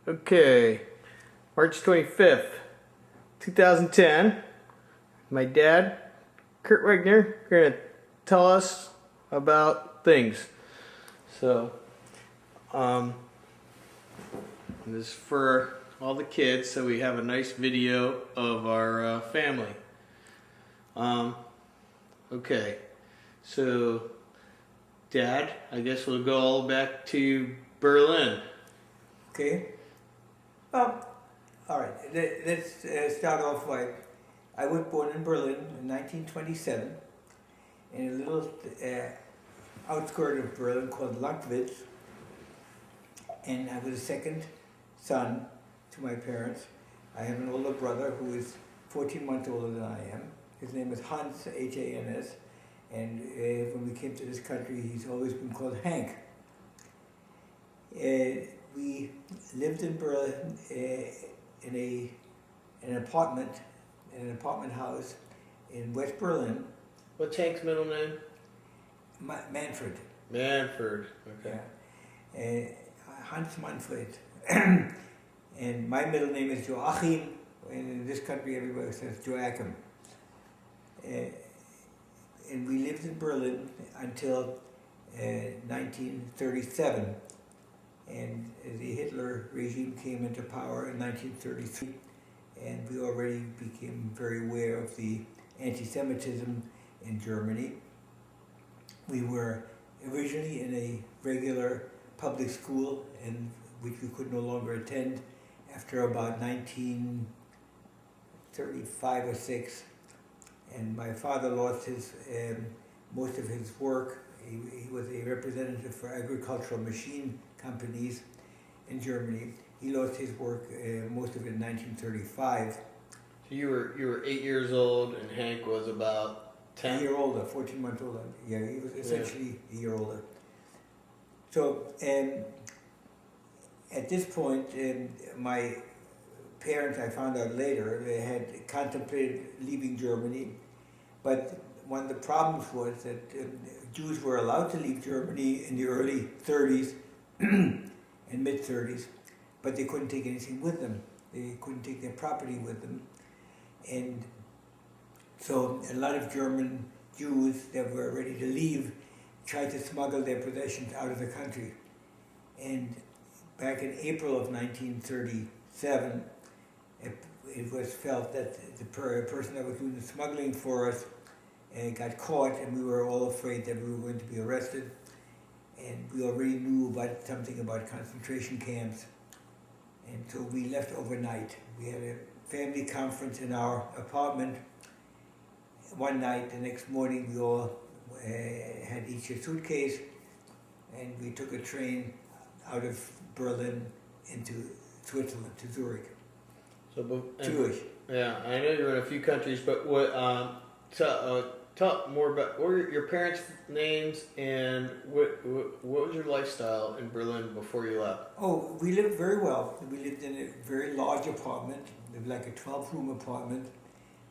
Okay, March 25th, 2010. My dad, Kurt Wegner, going to tell us about things. So, this is for all the kids, so we have a nice video of our family. Okay, so Dad, I guess we'll go all back to Berlin. Okay. All right. Let's start off by, I was born in Berlin in 1927 in a little outskirt of Berlin called Lankwitz, and I was the second son to my parents. I have an older brother who is 14 months older than I am. His name is Hans, H-A-N-S, and when we came to this country, he's always been called Hank. We lived in Berlin in an apartment house in West Berlin. What's Hank's middle name? Manfred. Manfred, okay. Yeah. Hans Manfred. And my middle name is Joachim, and in this country everybody says Joachim. And we lived in Berlin until 1937. And the Hitler regime came into power in 1933, and we already became very aware of the anti-Semitism in Germany. We were originally in a regular public school, and which we could no longer attend after about 1935 or 6. And my father lost his most of his work. He was a representative for agricultural machine companies in Germany. He lost his work, most of it in 1935. So you were 8 years old, and Hank was about 10? A year older, 14 months older. Yeah, he was essentially a year older. So, at this point, my parents, I found out later, they had contemplated leaving Germany, but one of the problems was that Jews were allowed to leave Germany in the early 30s and mid-30s, but they couldn't take anything with them. They couldn't take their property with them. And so a lot of German Jews that were ready to leave tried to smuggle their possessions out of the country. And back in April of 1937, it was felt that the person that was doing the smuggling for us got caught, and we were all afraid that we were going to be arrested. And we already knew about something about concentration camps. And so we left overnight. We had a family conference in our apartment one night. The next morning we all had each a suitcase, and we took a train out of Berlin into Switzerland, to Zurich. Jewish. Yeah, I know you were in a few countries, but what? Talk more about what were your parents' names, and what was your lifestyle in Berlin before you left? Oh, we lived very well. We lived in a very large apartment, like a 12-room apartment.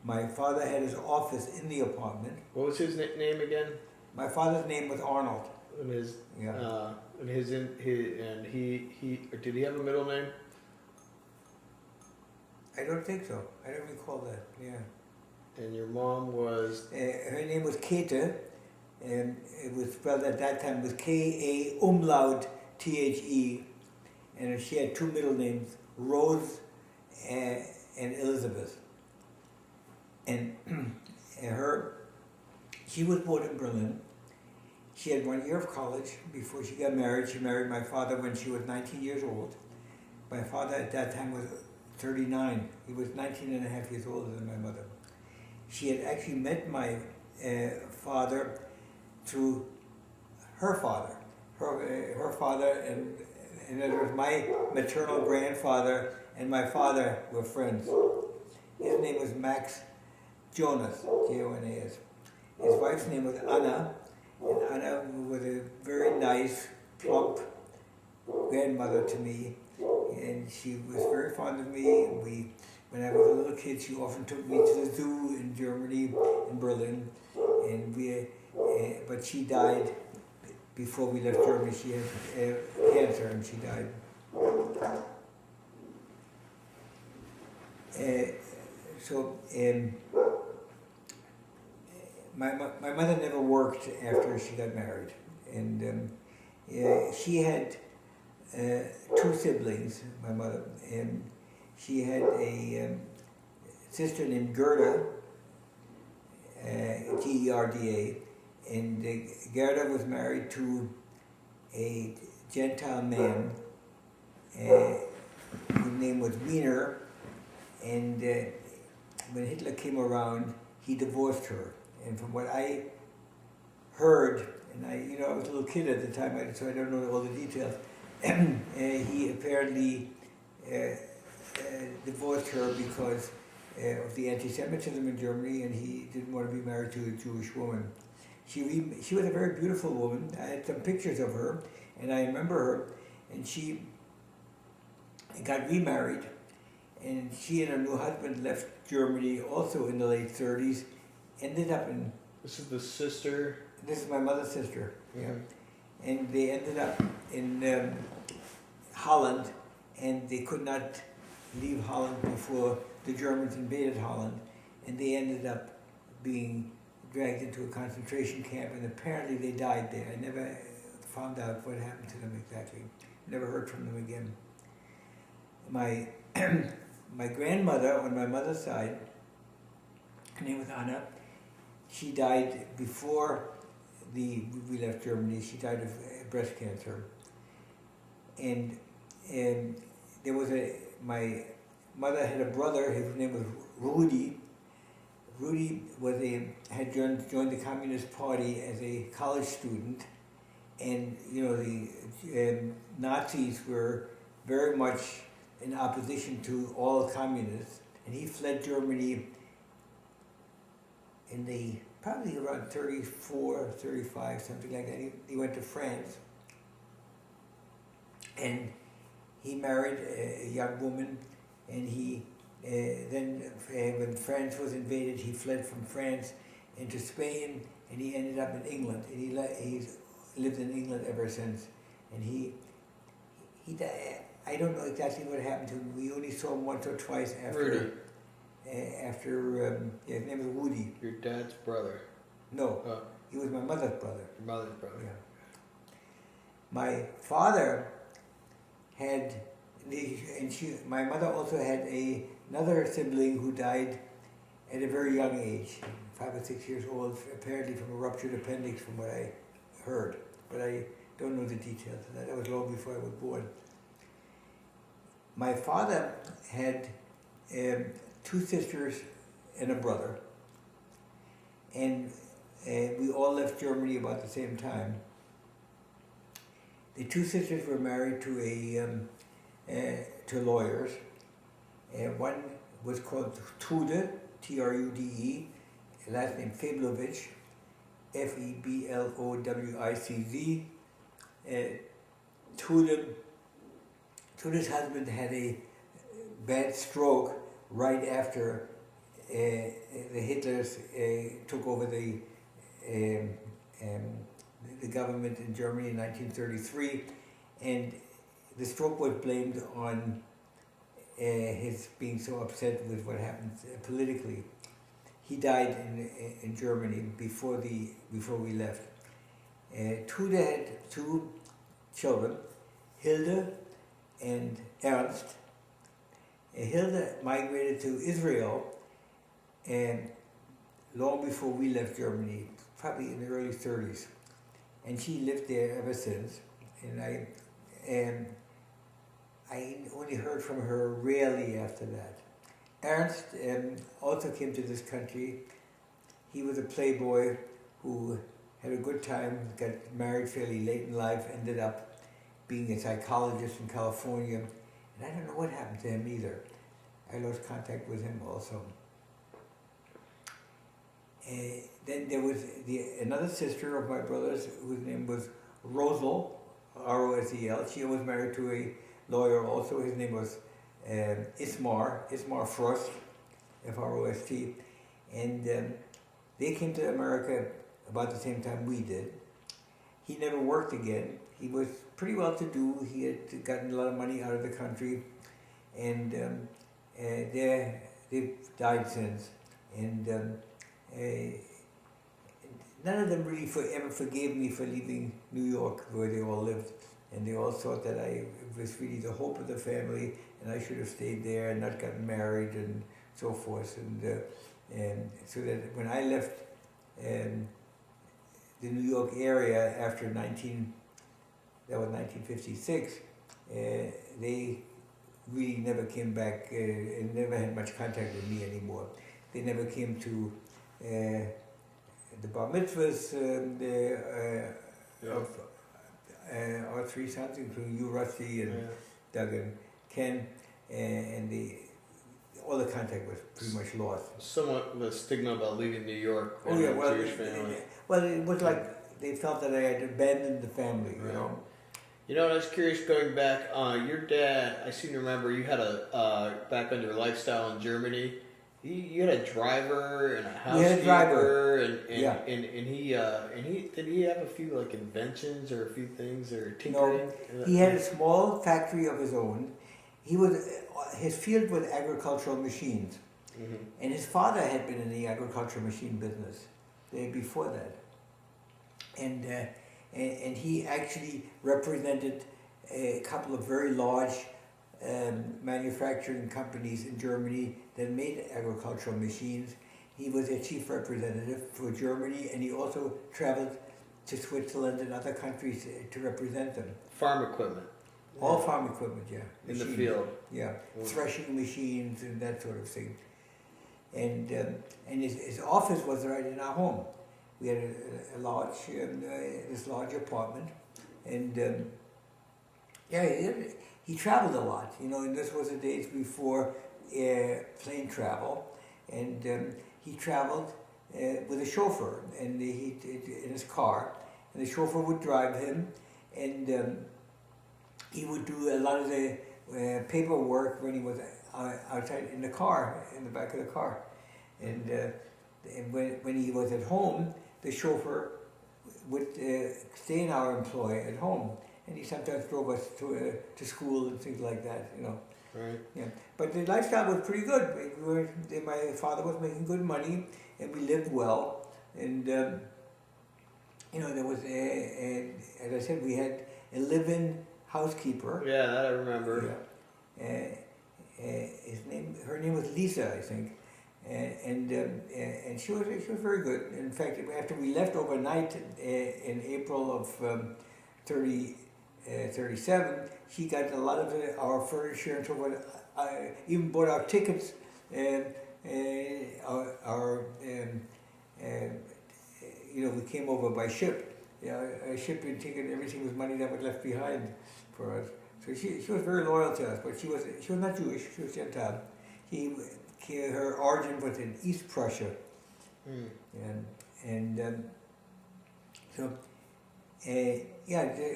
My father had his office in the apartment. What was his name again? My father's name was Arnold. And his Yeah. he did he have a middle name? I don't think so. I don't recall that. Yeah. And your mom was? Her name was Käthe, and it was spelled at that time was K-A umlaut T-H-E, and she had two middle names, Rose and Elizabeth. And she was born in Berlin. She had 1 year of college before she got married. She married my father when she was 19 years old. My father at that time was 39. He was 19 and a half years older than my mother. She had actually met my father through her father. Her father, and in other words, my maternal grandfather and my father were friends. His name was Max Jonas, J-O-N-A-S. His wife's name was Anna, and Anna was a very nice, plump grandmother to me, and she was very fond of me. When I was a little kid, she often took me to the zoo in Germany, in Berlin, and but she died before we left Germany. She had cancer, and she died. so my mother never worked after she got married, and she had two siblings. My mother, and she had a sister named Gerda, Gerda, and Gerda was married to a Gentile man. His name was Wiener, and when Hitler came around, he divorced her. And from what I heard, and I was a little kid at the time, so I don't know all the details. He apparently divorced her because of the anti-Semitism in Germany, and he didn't want to be married to a Jewish woman. She was a very beautiful woman. I had some pictures of her, and I remember her, and she got remarried, and she and her new husband left Germany also in the late 30s, ended up in... This is the sister? This is my mother's sister, yeah. Mm-hmm. And they ended up in Holland, and they could not leave Holland before the Germans invaded Holland, and they ended up being dragged into a concentration camp, and apparently they died there. I never found out what happened to them exactly. Never heard from them again. My my grandmother on my mother's side, her name was Anna, she died before we left Germany. She died of breast cancer. And there was my mother had a brother, his name was Rudy. Rudy had joined the Communist Party as a college student, and the Nazis were very much in opposition to all communists, and he fled Germany in probably around 34, 35, something like that. He went to France, and he married a young woman, and he then when France was invaded, he fled from France into Spain, and he ended up in England, and he's lived in England ever since. And he died. I don't know exactly what happened to him. We only saw him once or twice after. Rudy. His name was Woody. Your dad's brother? No, he was my mother's brother. Your mother's brother? Yeah. My father had, my mother also had another sibling who died at a very young age, 5 or 6 years old, apparently from a ruptured appendix from what I heard, but I don't know the details. That was long before I was born. My father had 2 sisters and a brother, and we all left Germany about the same time. The 2 sisters were married to lawyers. One was called Trude, Trude, last name Feblowicz, Feblowicz. Trude's husband had a bad stroke right after the Hitlers took over the government in Germany in 1933, and the stroke was blamed on his being so upset with what happened politically. He died in Germany before we left. Trude had 2 children, Hilde and Ernst. Hilde migrated to Israel and long before we left Germany, probably in the early 30s. And she lived there ever since. And I only heard from her rarely after that. Ernst also came to this country. He was a playboy who had a good time, got married fairly late in life, ended up being a psychologist in California. And I don't know what happened to him either. I lost contact with him also. Then there was another sister of my brother's whose name was Rosel, R-O-S-E-L. She was married to a lawyer also. His name was Ismar Frost, F-R-O-S-T. And they came to America about the same time we did. He never worked again. He was pretty well to do. He had gotten a lot of money out of the country. And they've died since, and none of them really ever forgave me for leaving New York, where they all lived, and they all thought that I was really the hope of the family, and I should have stayed there and not gotten married and so forth, and so that when I left the New York area after 1956, they really never came back and never had much contact with me anymore. They never came to the bar mitzvahs of our three sons, including you, Rusty, and Doug and Ken, and all the contact was pretty much lost. Somewhat of a stigma about leaving New York. Oh yeah, well, Jewish family. It was like they felt that I had abandoned the family, you know. You know, I was curious going back. Your dad, I seem to remember you had back on your lifestyle in Germany. You had a driver and a housekeeper, and he did he have a few like inventions or a few things or tinkering? No, he had a small factory of his own. His field was agricultural machines, and his father had been in the agricultural machine business before that, and he actually represented a couple of very large manufacturing companies in Germany that made agricultural machines. He was a chief representative for Germany, and he also traveled to Switzerland and other countries to represent them. Farm equipment. All farm equipment, yeah. In the field. Yeah, threshing machines and that sort of thing. And his office was right in our home. We had a large, this large apartment, and he traveled a lot, you know, and this was the days before plane travel, and he traveled with a chauffeur, and in his car, and the chauffeur would drive him, and he would do a lot of the paperwork when he was outside in the car, in the back of the car, and when he was at home, the chauffeur would stay in our employ at home, and he sometimes drove us to school and things like that, you know. Right. Yeah, but the lifestyle was pretty good. My father was making good money, and we lived well. And you know, there was as I said, we had a live-in housekeeper. Yeah, that I remember. Yeah. Her name was Lisa, I think, and she was very good. In fact, after we left overnight in April of 37, she got a lot of our furniture and so forth. Even bought our tickets, you know, we came over by ship. Yeah, a shipping ticket, everything was money that was left behind for us. So she was very loyal to us, but she was not Jewish. She was Gentile. Her origin was in East Prussia,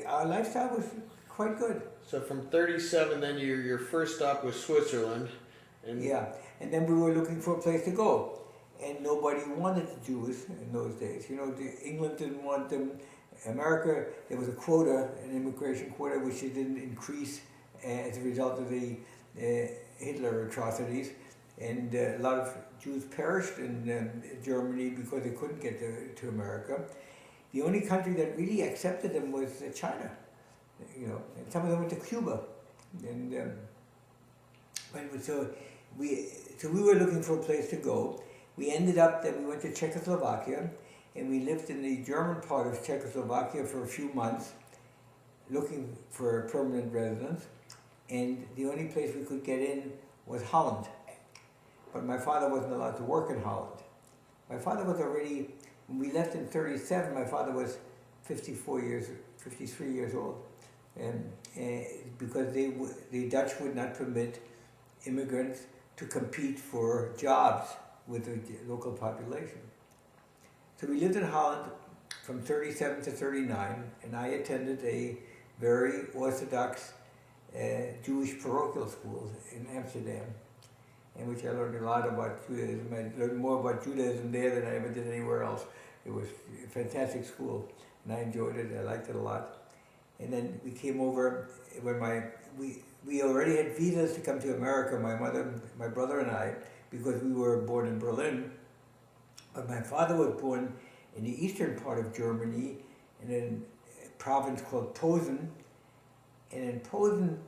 our lifestyle was quite good. So from 37, then your first stop was Switzerland, and and then we were looking for a place to go, and nobody wanted the Jews in those days. You know, England didn't want them. America, there was a quota, an immigration quota, which it didn't increase as a result of the Hitler atrocities, and a lot of Jews perished in Germany because they couldn't get to America. The only country that really accepted them was China, you know, and some of them went to Cuba, and so we were looking for a place to go. We ended up that we went to Czechoslovakia, and we lived in the German part of Czechoslovakia for a few months, looking for permanent residence, and the only place we could get in was Holland. But my father wasn't allowed to work in Holland. My father was already, when we left in 37, my father was 53 years old, and because the Dutch would not permit immigrants to compete for jobs with the local population. So we lived in Holland from 37 to 39, and I attended a very Orthodox Jewish parochial school in Amsterdam, in which I learned a lot about Judaism. I learned more about Judaism there than I ever did anywhere else. It was a fantastic school, and I enjoyed it. I liked it a lot. And then we came over when my we already had visas to come to America, my mother, my brother and I, because we were born in Berlin. But my father was born in the eastern part of Germany, in a province called Posen. And in Posen,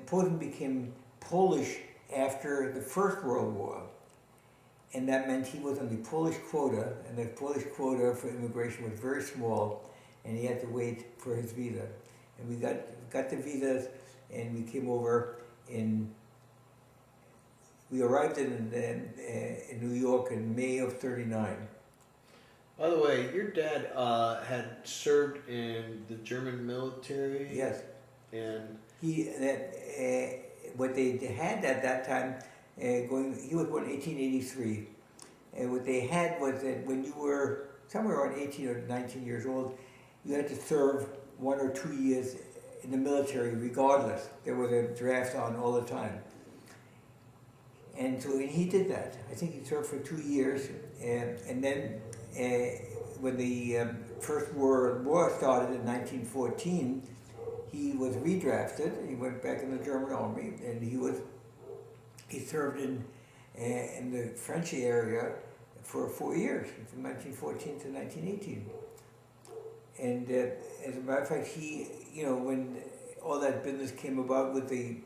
Posen became Polish after the First World War. And that meant he was on the Polish quota, and the Polish quota for immigration was very small, and he had to wait for his visa. And we got the visas, and we came over we arrived in New York in May of '39. By the way, your dad had served in the German military. Yes. And what they had at that time, he was born in 1883, and what they had was that when you were somewhere around 18 or 19 years old, you had to serve 1 or 2 years in the military regardless. There was a draft on all the time. And so he did that. I think he served for 2 years, and then when the First World War started in 1914, he was redrafted. He went back in the German army, and he served in the French area for 4 years, from 1914 to 1918. And as a matter of fact, when all that business came about with the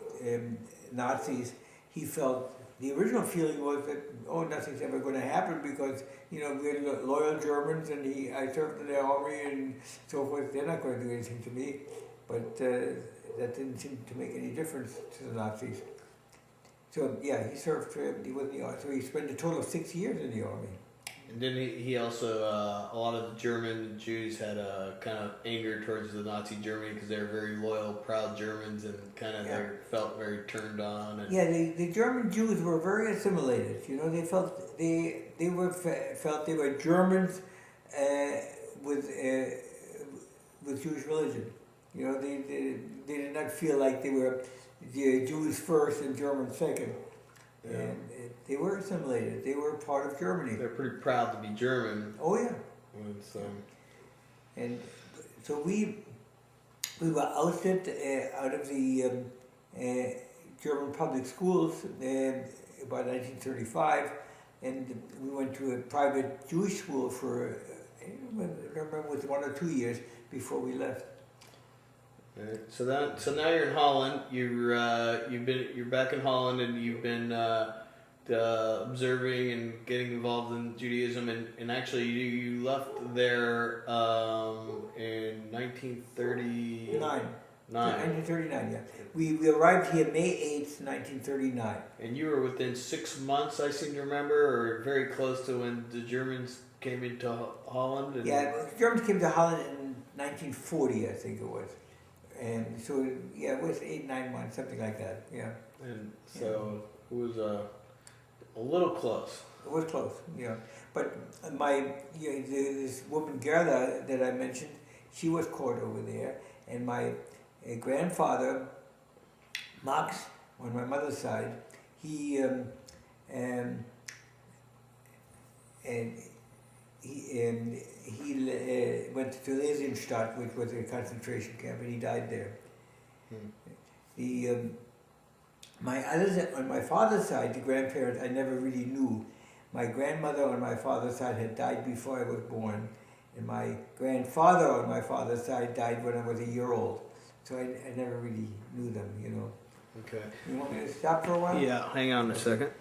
Nazis, he felt, the original feeling was that, nothing's ever going to happen because, we're loyal Germans and I served in the army and so forth. They're not going to do anything to me. But that didn't seem to make any difference to the Nazis. So yeah, he served, he was in the army. So he spent a total of 6 years in the army. And then he also, a lot of the German Jews had a kind of anger towards the Nazi Germany because they were very loyal, proud Germans, and kind of they felt very turned on. And the German Jews were very assimilated. They felt they were Germans with Jewish religion. They did not feel like they were the Jews first and Germans second. Yeah. And they were assimilated. They were part of Germany. They're pretty proud to be German. Oh yeah. And so we were ousted out of the German public schools about 1935, and we went to a private Jewish school for I remember it was 1 or 2 years before we left. Right. So now you're in Holland. You're back in Holland, and you've been observing and getting involved in Judaism, and actually you left there in 1939. 1939, yeah. We arrived here May 8th, 1939. And you were within 6 months, I seem to remember, or very close to when the Germans came into Holland. Yeah, the Germans came to Holland in 1940, I think it was. And so, it was 8-9 months, something like that, yeah. And so it was a little close. It was close, yeah. But this woman Gerda that I mentioned, she was caught over there, and my grandfather, Max, on my mother's side, he went to Theresienstadt, which was a concentration camp, and he died there. On my father's side, the grandparents I never really knew. My grandmother on my father's side had died before I was born, and my grandfather on my father's side died when I was a year old. So I never really knew them, Okay. You want me to stop for a while? Yeah, hang on a second.